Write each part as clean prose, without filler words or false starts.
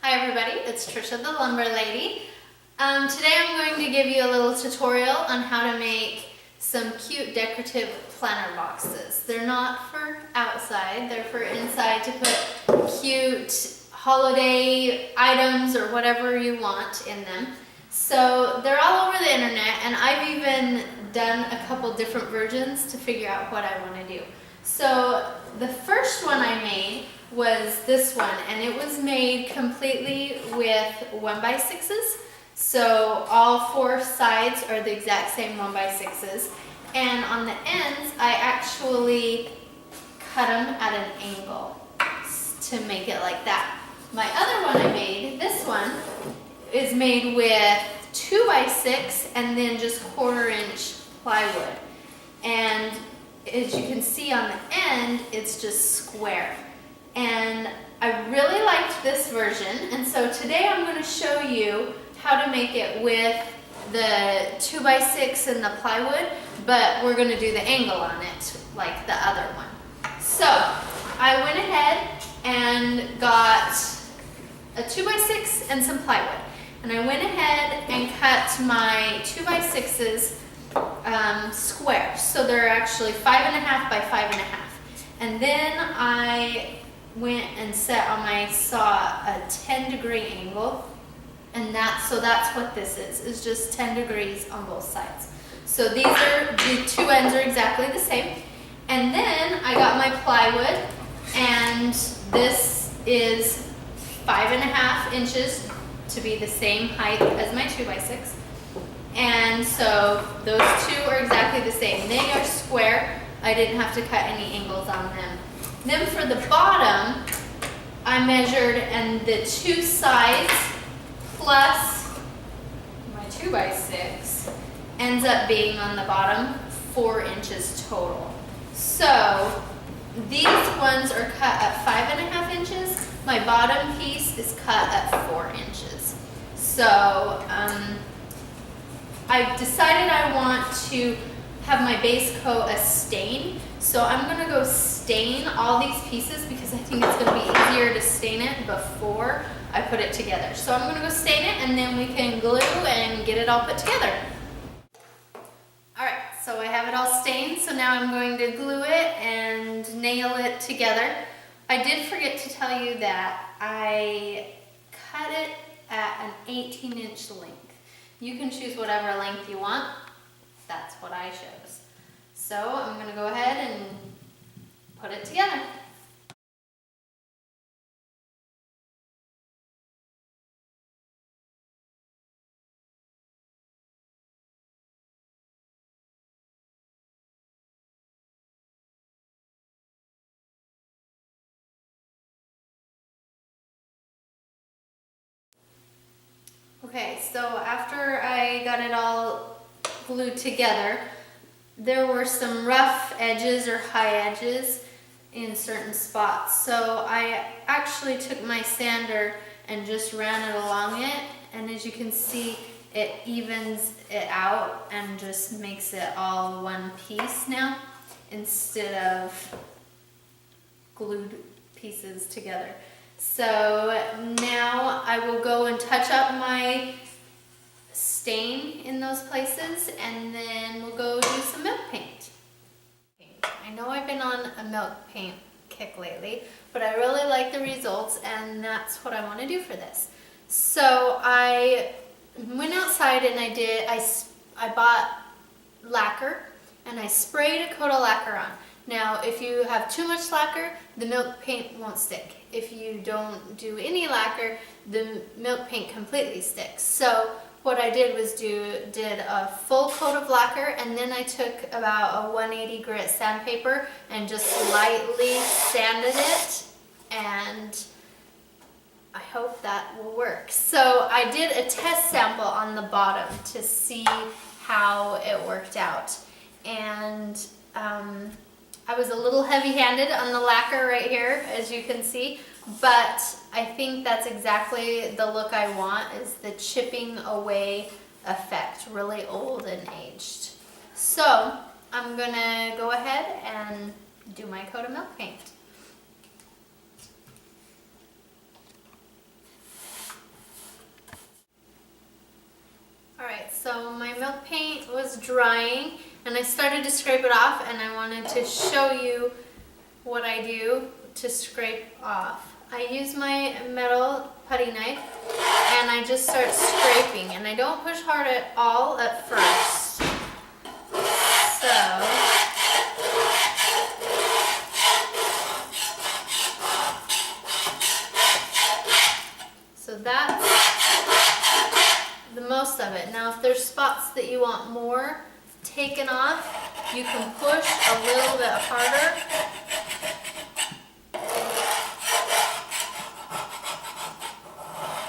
Hi everybody, it's Trisha the Lumber Lady. Today I'm going to give you a little tutorial on how to make some cute decorative planter boxes. They're not for outside, they're for inside to put cute holiday items or whatever you want in them. So they're all over the internet, and I've even done a couple different versions to figure out what I want to do. So the first one I made was this one, and it was made completely with 1x6s. So all four sides are the exact same 1x6s, and on the ends I actually cut them at an angle to make it like that. My other one I made, this one, is made with 2x6 and then just 1/4-inch plywood. And as you can see on the end, it's just square. And I really liked this version, and so today I'm going to show you how to make it with the 2x6 and the plywood, but we're going to do the angle on it like the other one. So I went ahead and got a 2x6 and some plywood, and I went ahead and cut my 2x6s square, so they're actually 5.5 by 5.5, and then I went and set on my saw a 10-degree angle, and that's what this is just 10 degrees on both sides. So these are, the two ends are exactly the same. And then I got my plywood, and this is 5.5 inches to be the same height as my 2x6. And so those two are exactly the same. They are square. I didn't have to cut any angles on them. Then for the bottom, I measured, and the two sides plus my 2x6 ends up being on the bottom 4 inches total. So these ones are cut at 5.5 inches. My bottom piece is cut at 4 inches. So I decided I want to have my base coat a stain. So I'm going to go stain all these pieces because I think it's going to be easier to stain it before I put it together. So I'm going to go stain it, and then we can glue and get it all put together. Alright, so I have it all stained, so now I'm going to glue it and nail it together. I did forget to tell you that I cut it at an 18-inch length. You can choose whatever length you want. That's what I chose. So I'm going to go ahead and put it together. Okay, so after I got it all glued together, there were some rough edges or high edges in certain spots. So I actually took my sander and just ran it along it, and as you can see, it evens it out and just makes it all one piece now instead of glued pieces together. So now I will go and touch up my stain in those places, and then we'll go do some milk paint. I know I've been on a milk paint kick lately, but I really like the results, and that's what I want to do for this. So I went outside and I bought lacquer, and I sprayed a coat of lacquer on. Now, if you have too much lacquer, the milk paint won't stick. If you don't do any lacquer, the milk paint completely sticks. So what I did was did a full coat of lacquer, and then I took about a 180 grit sandpaper and just lightly sanded it, and I hope that will work. So I did a test sample on the bottom to see how it worked out, and I was a little heavy-handed on the lacquer right here, as you can see, but I think that's exactly the look I want, is the chipping away effect, really old and aged. So I'm gonna go ahead and do my coat of milk paint. so my milk paint was drying and I started to scrape it off, and I wanted to show you what I do to scrape off. I use my metal putty knife and I just start scraping, and I don't push hard at all at first. So that's the most of it. Now if there's spots that you want more taken off, you can push a little bit harder.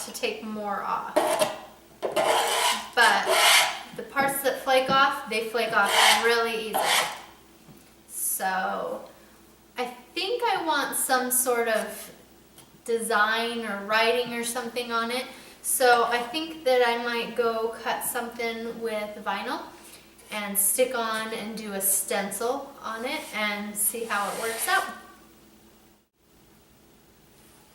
To take more off. But the parts that flake off, they flake off really easy. So I think I want some sort of design or writing or something on it. So I think that I might go cut something with vinyl and stick on and do a stencil on it and see how it works out.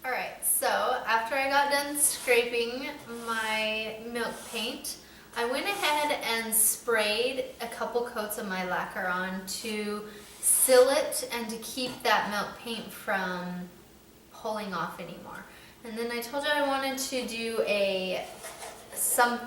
Alright, so after I got done scraping my milk paint, I went ahead and sprayed a couple coats of my lacquer on to seal it and to keep that milk paint from pulling off anymore. And then I told you I wanted to do some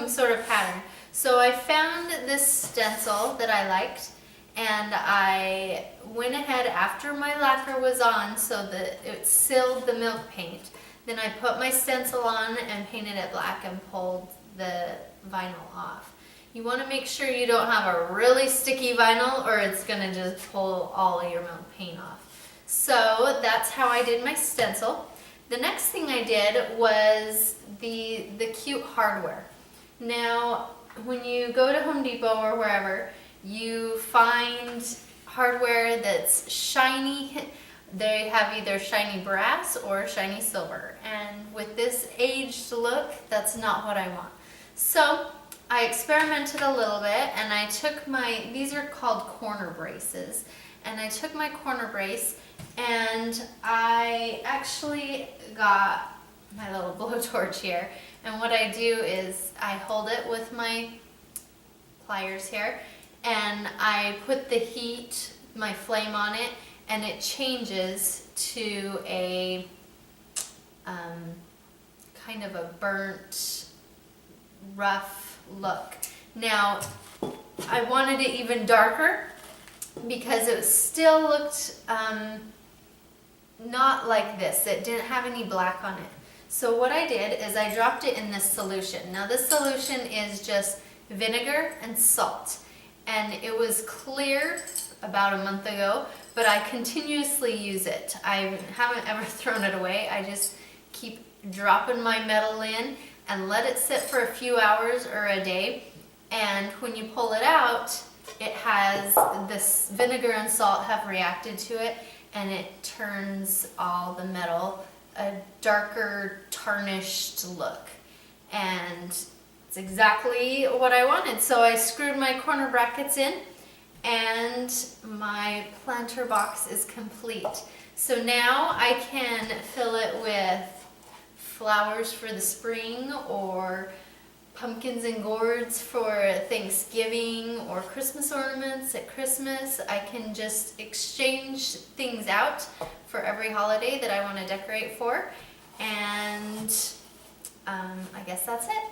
sort of pattern. So I found this stencil that I liked, and I went ahead after my lacquer was on so that it sealed the milk paint. Then I put my stencil on and painted it black and pulled the vinyl off. You want to make sure you don't have a really sticky vinyl or it's going to just pull all of your milk paint off. So that's how I did my stencil. The next thing I did was the cute hardware. Now, when you go to Home Depot or wherever, you find hardware that's shiny. They have either shiny brass or shiny silver. And with this aged look, that's not what I want. So I experimented a little bit, and I took these are called corner braces, and I took my corner brace and I actually got my little blowtorch here, and what I do is I hold it with my pliers here and I put the heat, my flame on it, and it changes to a kind of a burnt, rough look. Now, I wanted it even darker because it still looked not like this. It didn't have any black on it. So what I did is I dropped it in this solution. Now this solution is just vinegar and salt. And it was clear about a month ago, but I continuously use it. I haven't ever thrown it away. I just keep dropping my metal in and let it sit for a few hours or a day. And when you pull it out, it has this vinegar and salt have reacted to it, and it turns all the metal a darker, tarnished look. And it's exactly what I wanted. So I screwed my corner brackets in, and my planter box is complete. So now I can fill it with flowers for the spring, or pumpkins and gourds for Thanksgiving, or Christmas ornaments at Christmas. I can just exchange things out for every holiday that I want to decorate for. And I guess that's it.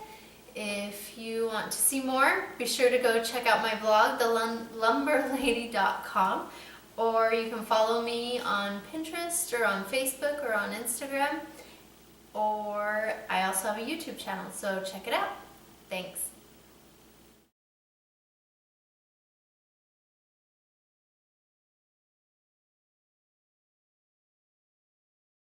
If you want to see more, be sure to go check out my blog, thelumberlady.com, or you can follow me on Pinterest or on Facebook or on Instagram, or I also have a YouTube channel, so check it out. Thanks.